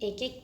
1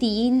3